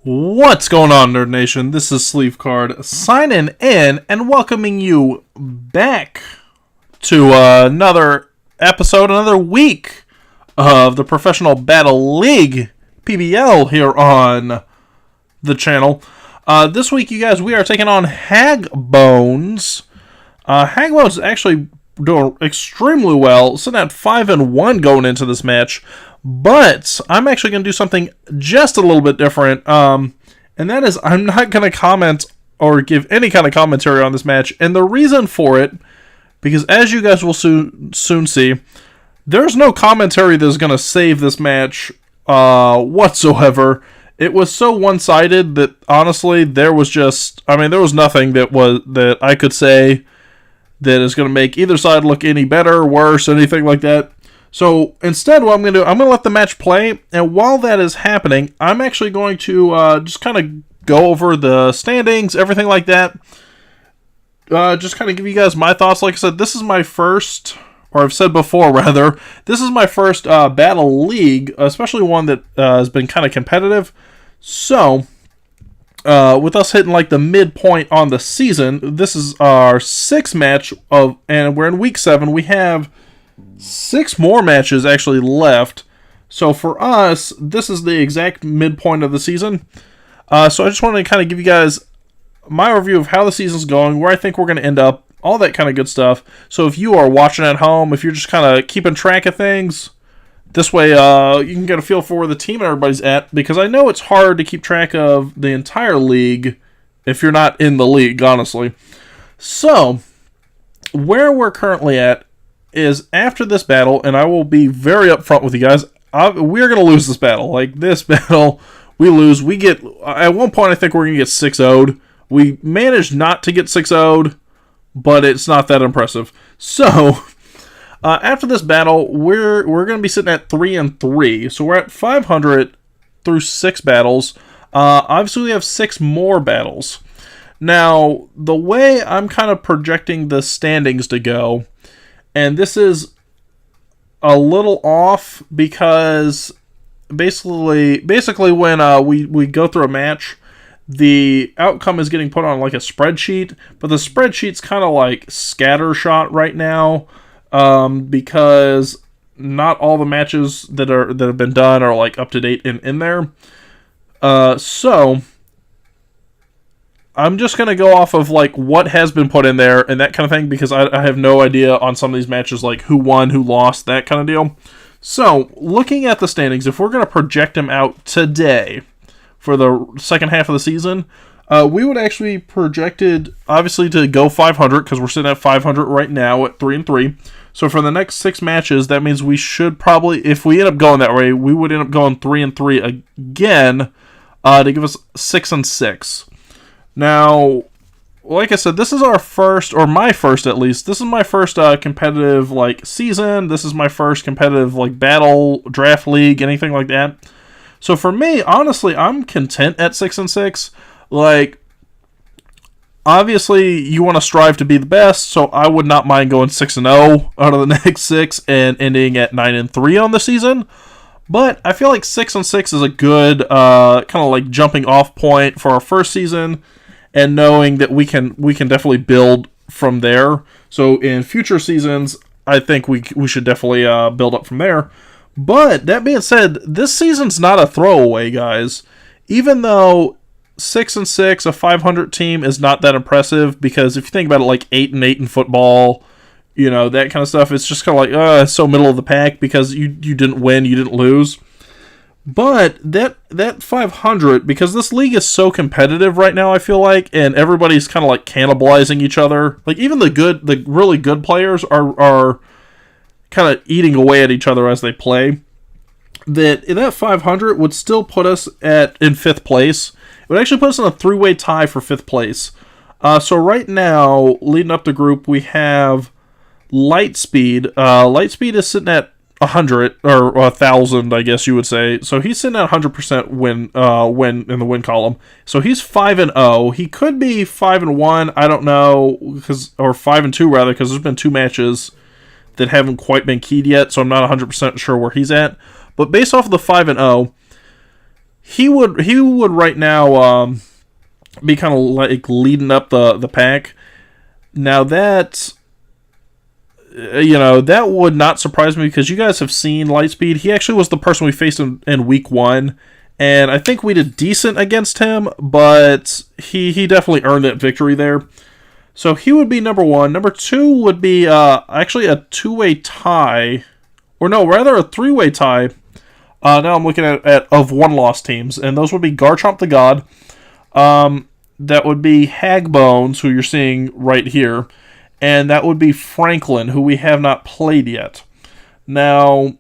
What's going on, Nerd Nation? This is Sleevecard signing in and welcoming you back to another episode, another week of the Professional Battle League PBL here on the channel. This week, you guys, we are taking on Hagbones. Hagbones is actually doing extremely well, sitting at 5-1 going into this match. But I'm actually going to do something just a little bit different, and that is I'm not going to comment or give any kind of commentary on this match. And the reason for it, because as you guys will soon see, there's no commentary that's going to save this match whatsoever. It was so one-sided that honestly there was nothing that I could say that is going to make either side look any better, worse, anything like that. So instead, what I'm going to do, I'm going to let the match play, and while that is happening, I'm actually going to just kind of go over the standings, everything like that. Just kind of give you guys my thoughts. Like I said, this is my first, or I've said before rather, this is my first Battle League, especially one that has been kind of competitive. So, with us hitting like the midpoint on the season, this is our sixth match and we're in week 7. We have 6 more matches actually left. So for us, this is the exact midpoint of the season. So I just wanted to kind of give you guys my review of how the season's going, where I think we're going to end up, all that kind of good stuff. So if you are watching at home, if you're just kind of keeping track of things, this way you can get a feel for where the team and everybody's at, because I know it's hard to keep track of the entire league if you're not in the league, honestly. So, where we're currently at is after this battle, and I will be very upfront with you guys, we're going to lose this battle. Like, this battle, we lose. We get, at one point, I think we're going to get 6-0'd. We managed not to get 6-0'd, but it's not that impressive. So, after this battle, we're going to be sitting at 3-3. So, we're at 500 through 6 battles. Obviously, we have 6 more battles. Now, the way I'm kind of projecting the standings to go, and this is a little off because basically when we go through a match, the outcome is getting put on like a spreadsheet, but the spreadsheet's kind of like scattershot right now because not all the matches that have been done are like up to date in there. So I'm just going to go off of, like, what has been put in there and that kind of thing, because I have no idea on some of these matches, like, who won, who lost, that kind of deal. So, looking at the standings, if we're going to project them out today for the second half of the season, we would actually be projected, obviously, to go 500, because we're sitting at 500 right now at 3-3. So, for the next 6 matches, that means we should probably, if we end up going that way, we would end up going 3-3 again to give us 6-6. Now, like I said, this is our first, or my first at least, this is my first competitive, like, season. This is my first competitive, like, battle, draft league, anything like that. So for me, honestly, I'm content at 6-6. Like, obviously, you want to strive to be the best, so I would not mind going 6-0 out of the next 6 and ending at 9-3 on the season. But I feel like 6-6 is a good kind of like jumping off point for our first season, and knowing that we can definitely build from there. So in future seasons, I think we should definitely build up from there. But that being said, this season's not a throwaway, guys. Even though 6-6, a 500 team, is not that impressive, because if you think about it, like 8-8 in football, you know, that kind of stuff, it's just kind of like, it's so middle of the pack because you didn't win, you didn't lose. But that 500, because this league is so competitive right now, I feel like, and everybody's kind of like cannibalizing each other. Like, even the really good players are kind of eating away at each other as they play. That 500 would still put us in 5th place. It would actually put us in a 3-way tie for 5th place. So right now, leading up the group, we have Lightspeed. Lightspeed is sitting at 100 or 1,000, I guess you would say. So he's sitting at 100% win in the win column. So he's 5-0. He could be 5-1. I don't know, or 5-2 rather, because there's been 2 matches that haven't quite been keyed yet. So I'm not 100% sure where he's at. But based off of the 5-0, he would right now be kind of like leading up the pack. Now that that would not surprise me because you guys have seen Lightspeed. He actually was the person we faced in week 1, and I think we did decent against him, but he definitely earned that victory there. So he would be number 1. Number 2 would be actually a 2-way tie, or no, rather a 3-way tie. Now I'm looking at of 1-loss teams, and those would be Garchomp the God. That would be Hagbones, who you're seeing right here. And that would be Franklin, who we have not played yet. Now,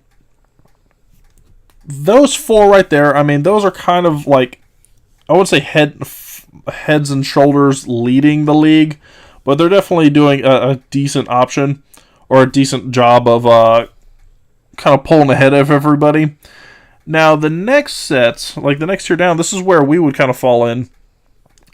those 4 right there, I mean, those are kind of like, I would say heads and shoulders leading the league. But they're definitely doing a decent option, or a decent job of kind of pulling ahead of everybody. Now, the next set, like the next tier down, this is where we would kind of fall in,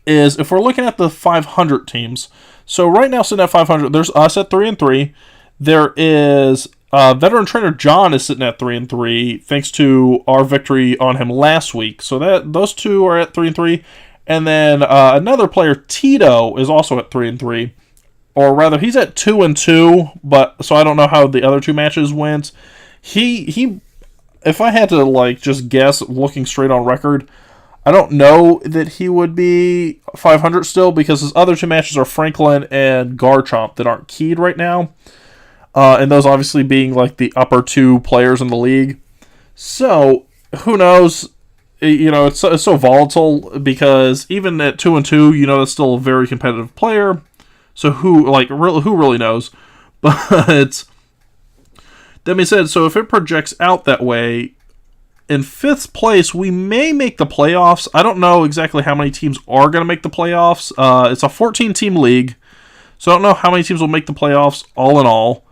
is if we're looking at the 500 teams. So right now, sitting at 500, there's us at 3-3. There is veteran trainer John is sitting at 3-3, thanks to our victory on him last week. So those 2 are at 3-3, and then another player, Tito, is also at 3-3, or rather, he's at 2-2. But so I don't know how the other 2 matches went. He, if I had to like just guess, looking straight on record, I don't know that he would be 500 still, because his other 2 matches are Franklin and Garchomp that aren't keyed right now. And those obviously being like the upper 2 players in the league. So, who knows? It's so volatile, because even at 2-2, that's still a very competitive player. So who really knows? But that being said, so if it projects out that way, in 5th place, we may make the playoffs. I don't know exactly how many teams are going to make the playoffs. It's a 14-team league, so I don't know how many teams will make the playoffs all in all.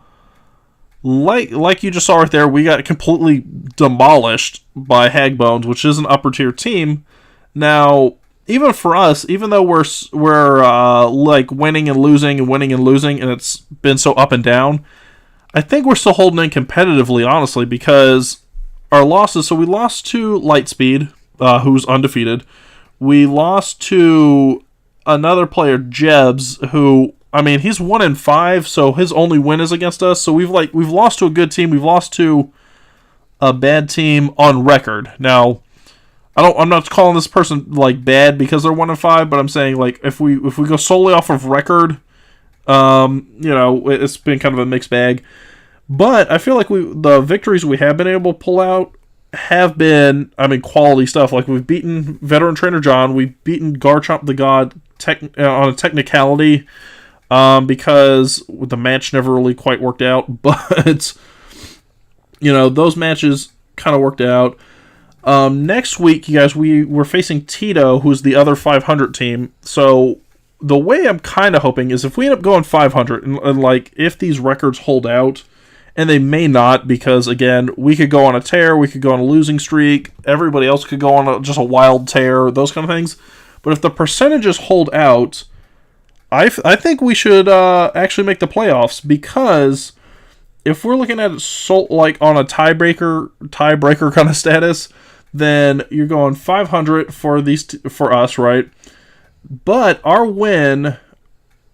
Like you just saw right there, we got completely demolished by Hagbones, which is an upper-tier team. Now, even for us, even though we're like winning and losing, and it's been so up and down, I think we're still holding in competitively, honestly, because our losses, so we lost to Lightspeed, who's undefeated. We lost to another player, Jebs, who, I mean, he's 1-5, so his only win is against us. So we've lost to a good team. We've lost to a bad team on record. Now, I'm not calling this person like bad because they're 1-5, but I'm saying like if we go solely off of record, it's been kind of a mixed bag. But I feel like the victories we have been able to pull out have been, quality stuff. Like, we've beaten veteran trainer John, we've beaten Garchomp the God on a technicality, because the match never really quite worked out. But, those matches kind of worked out. Next week, you guys, we're facing Tito, who's the other 500 team. So the way I'm kind of hoping is if we end up going 500, and like, if these records hold out, and they may not, because, again, we could go on a tear, we could go on a losing streak, everybody else could go on just a wild tear, those kind of things. But if the percentages hold out, I think we should actually make the playoffs, because if we're looking at it like on a tiebreaker kind of status, then you're going 500 for us, right? But our win,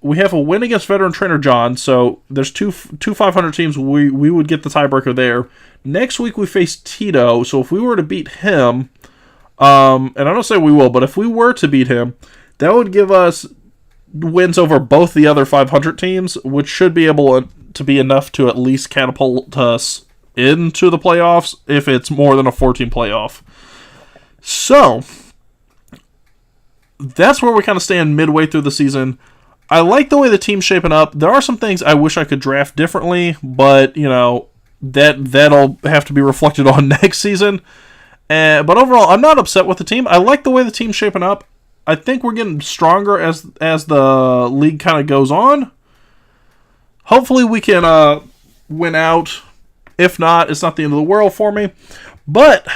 we have a win against veteran trainer John, so there's two 500 teams. We would get the tiebreaker there. Next week we face Tito, so if we were to beat him, and I don't say we will, but if we were to beat him, that would give us wins over both the other 500 teams, which should be able to be enough to at least catapult us into the playoffs if it's more than a 14 playoff. So that's where we kind of stand midway through the season. I like the way the team's shaping up. There are some things I wish I could draft differently, but, that'll have to be reflected on next season. But overall, I'm not upset with the team. I like the way the team's shaping up. I think we're getting stronger as the league kind of goes on. Hopefully we can win out. If not, it's not the end of the world for me. But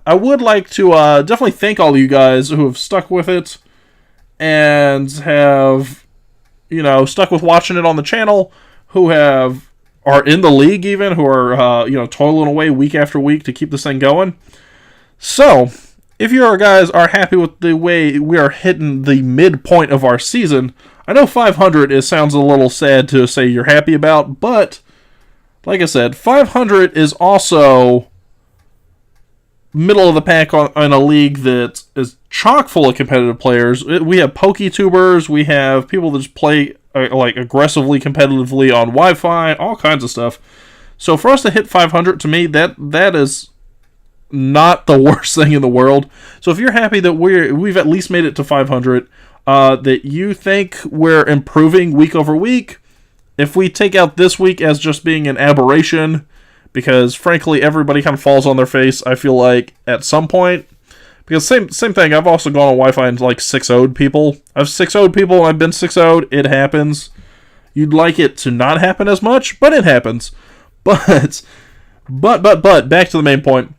I would like to definitely thank all of you guys who have stuck with it and have stuck with watching it on the channel, who are in the league even, who are, toiling away week after week to keep this thing going. So, if you guys are happy with the way we are hitting the midpoint of our season, I know 500 sounds a little sad to say you're happy about, but like I said, 500 is also middle of the pack in a league that is chock full of competitive players. We have PokeTubers, we have people that just play like aggressively competitively on Wi-Fi, all kinds of stuff. So for us to hit 500, to me, that is not the worst thing in the world. So if you're happy that we've at least made it to 500, that you think we're improving week over week, if we take out this week as just being an aberration, because frankly everybody kind of falls on their face, I feel like, at some point. Because same thing, I've also gone on Wi-Fi and like 6-0'd people. I've 6-0'd people, I've been 6-0'd, it happens. You'd like it to not happen as much, but it happens. But, back to the main point.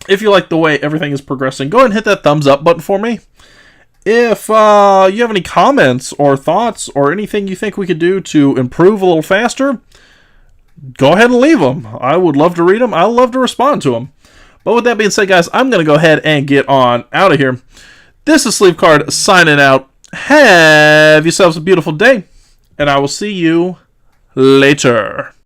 If you like the way everything is progressing, go ahead and hit that thumbs up button for me. If you have any comments or thoughts or anything you think we could do to improve a little faster, go ahead and leave them. I would love to read them. I'd love to respond to them. But with that being said, guys, I'm going to go ahead and get on out of here. This is Sleevecard signing out. Have yourselves a beautiful day, and I will see you later.